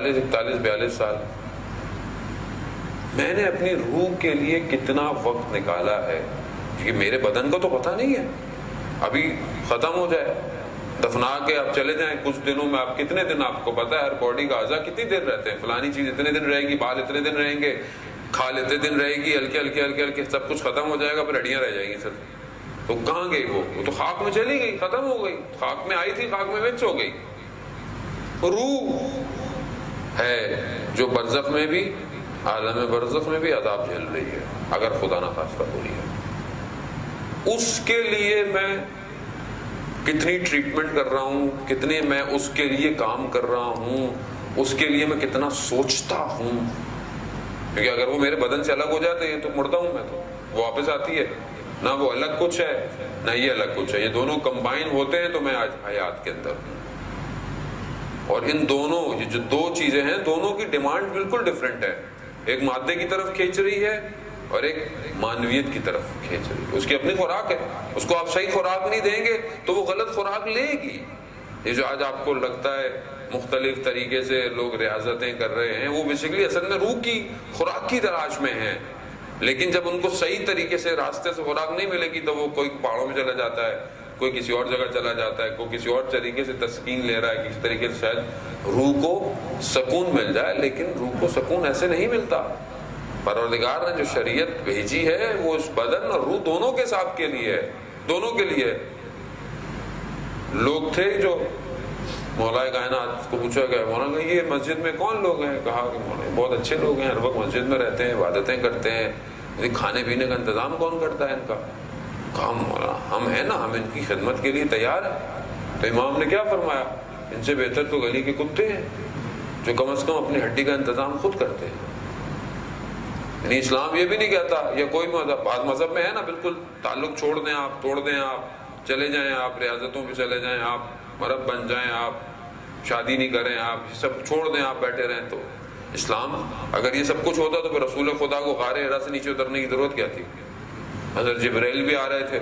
40 41 42 سال میں نے اپنی روح کے لیے کتنا وقت نکالا ہے، کیونکہ میرے بدن کو تو پتہ نہیں ہے، ابھی ختم ہو جائے، دفنا کے آپ چلے جائیں کچھ دنوں میں، آپ کتنے دن آپ کو پتہ ہے ہر باڈی کا اعضا کتنی دیر رہتے ہیں، فلانی چیز اتنے دن رہے گی، بال اتنے دن رہیں گے، کھال اتنے دن رہے گی، ہلکے ہلکے ہلکے ہلکے سب کچھ ختم ہو جائے گا، پھر ہڈیاں رہ جائیں گی سر. تو کہاں گئی وہ تو خاک میں چلی گئی، ختم ہو گئی، خاک میں آئی تھی خاک میں مکس ہو گئی. روح ہے جو برزخ میں بھی، عالم برزخ میں بھی عذاب جھیل رہی ہے اگر خدا نہ خواستہ ہو رہی ہے. اس کے لیے میں کتنی ٹریٹمنٹ کر رہا ہوں، کتنے میں اس کے لیے کام کر رہا ہوں، اس کے لیے میں کتنا سوچتا ہوں. کیونکہ اگر وہ میرے بدن سے الگ ہو جاتے ہیں تو مردہ ہوں میں، تو وہ واپس آتی ہے، نہ وہ الگ کچھ ہے نہ یہ الگ کچھ ہے، یہ دونوں کمبائن ہوتے ہیں تو میں آج حیات کے اندر ہوں. اور ان دونوں یہ جو دو چیزیں ہیں دونوں کی ڈیمانڈ بالکل ڈفرینٹ ہے، ایک مادے کی طرف کھینچ رہی ہے اور ایک معنویت کی طرف کھینچ رہی ہے. اس کی اپنی خوراک ہے، اس کو آپ صحیح خوراک نہیں دیں گے تو وہ غلط خوراک لے گی. یہ جو آج آپ کو لگتا ہے مختلف طریقے سے لوگ ریاضتیں کر رہے ہیں، وہ بیسیکلی اصل میں روح کی خوراک کی تلاش میں ہیں، لیکن جب ان کو صحیح طریقے سے راستے سے خوراک نہیں ملے گی تو وہ کوئی پہاڑوں میں چلا جاتا ہے، کوئی کسی اور جگہ چلا جاتا ہے، کوئی کسی اور طریقے سے تسکین لے رہا ہے، کسی طریقے سے شاید روح کو سکون مل جائے. لیکن روح کو سکون ایسے نہیں ملتا. پروردگار نے جو شریعت بھیجی ہے وہ اس بدن اور روح دونوں کے ساتھ کے لیے ہے، دونوں کے لیے. لوگ تھے جو مولا کائنات کو پوچھا گیا، مولانا یہ مسجد میں کون لوگ ہیں؟ کہا کہ مولانا بہت اچھے لوگ ہیں، ہر وقت مسجد میں رہتے ہیں، عبادتیں کرتے ہیں، کھانے پینے کا انتظام کون کرتا ہے ان کا؟ کہا مولانا ہم ہیں نا، ہم ان کی خدمت کے لیے تیار ہیں. تو امام نے کیا فرمایا؟ ان سے بہتر تو گلی کے کتے ہیں جو کم از کم اپنی ہڈی کا انتظام خود کرتے ہیں. یعنی اسلام یہ بھی نہیں کہتا، یا کوئی مذہب، بعض مذہب میں ہے نا بالکل تعلق چھوڑ دیں آپ، توڑ دیں آپ، چلے جائیں آپ ریاضتوں پہ چلے جائیں آپ، مرب بن جائیں آپ، شادی نہیں کریں آپ، سب چھوڑ دیں آپ، بیٹھے رہیں. تو اسلام اگر یہ سب کچھ ہوتا تو پھر رسول خدا کو غار حرا سے نیچے اترنے کی ضرورت کیا تھی؟ حضرت جبرائیل بھی آ رہے تھے،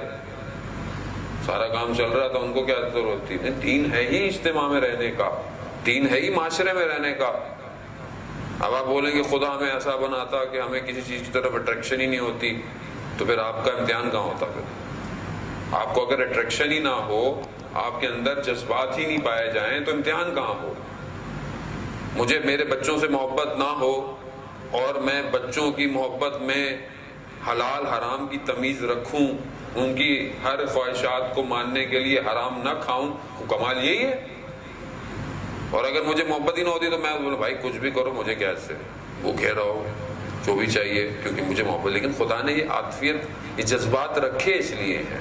سارا کام چل رہا تھا، ان کو کیا ضرورت تھی؟ دین ہے ہی اجتماع میں رہنے کا، دین ہے ہی معاشرے میں رہنے کا. اب آپ بولیں کہ خدا ہمیں ایسا بناتا کہ ہمیں کسی چیز کی طرف اٹریکشن ہی نہیں ہوتی، تو پھر آپ کا امتحان کہاں ہوتا؟ پھر آپ کو اگر اٹریکشن ہی نہ ہو، آپ کے اندر جذبات ہی نہیں پائے جائیں تو امتحان کہاں ہو؟ مجھے میرے بچوں سے محبت نہ ہو اور میں بچوں کی محبت میں حلال حرام کی تمیز رکھوں، ان کی ہر خواہشات کو ماننے کے لیے حرام نہ کھاؤں، کمال یہی ہے. اور اگر مجھے محبت ہی نہ ہوتی تو میں بولوں بھائی کچھ بھی کرو، مجھے کیا اس سے، بھوکے رہو جو بھی چاہیے، کیونکہ مجھے محبت. لیکن خدا نے یہ عاطفیت، یہ جذبات رکھے اس لیے ہیں.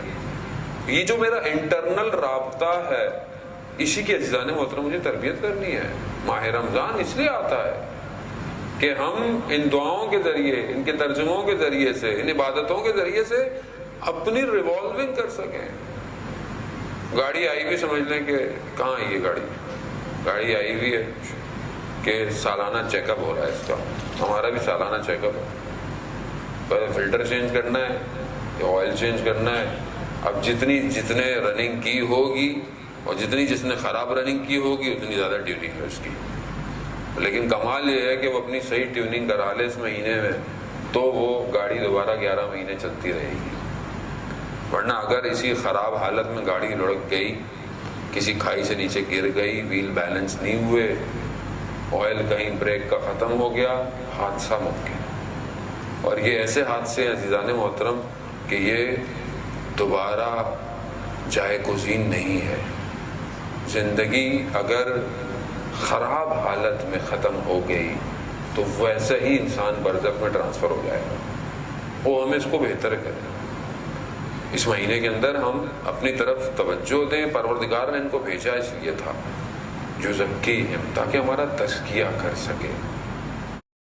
یہ جو میرا انٹرنل رابطہ ہے، اسی کے عزیزان محترم مجھے تربیت کرنی ہے. ماہ رمضان اس لیے آتا ہے کہ ہم ان دعاؤں کے ذریعے، ان کے ترجموں کے ذریعے سے، ان عبادتوں کے ذریعے سے اپنی ریوالونگ کر سکیں. گاڑی آئی بھی سمجھ لیں کہ کہاں ہے یہ گاڑی آئی ہوئی ہے کہ سالانہ چیک اپ ہو رہا ہے اس کا. ہمارا بھی سالانہ چیک اپ ہے، پہلے فلٹر چینج کرنا ہے یا آئل چینج کرنا ہے. اب جتنے رننگ کی ہوگی اور جس نے خراب رننگ کی ہوگی اتنی زیادہ ٹیوننگ ہے اس کی. لیکن کمال یہ ہے کہ وہ اپنی صحیح ٹیوننگ کرا لے اس مہینے میں تو وہ گاڑی دوبارہ 11 مہینے چلتی رہے گی. ورنہ اگر اسی خراب حالت میں گاڑی لڑک گئی، کسی کھائی سے نیچے گر گئی، ویل بیلنس نہیں ہوئے، آئل کہیں بریک کا ختم ہو گیا، حادثہ ممکن. اور یہ ایسے حادثے عزیزان محترم کہ یہ دوبارہ جائے گزین نہیں ہے. زندگی اگر خراب حالت میں ختم ہو گئی تو ویسے ہی انسان برزخ میں ٹرانسفر ہو جائے گا. وہ ہمیں اس کو بہتر کریں، اس مہینے کے اندر ہم اپنی طرف توجہ دیں. پروردگار نے ان کو بھیجا اس لیے تھا جو زکی ہیں، تاکہ ہمارا تزکیہ کر سکے.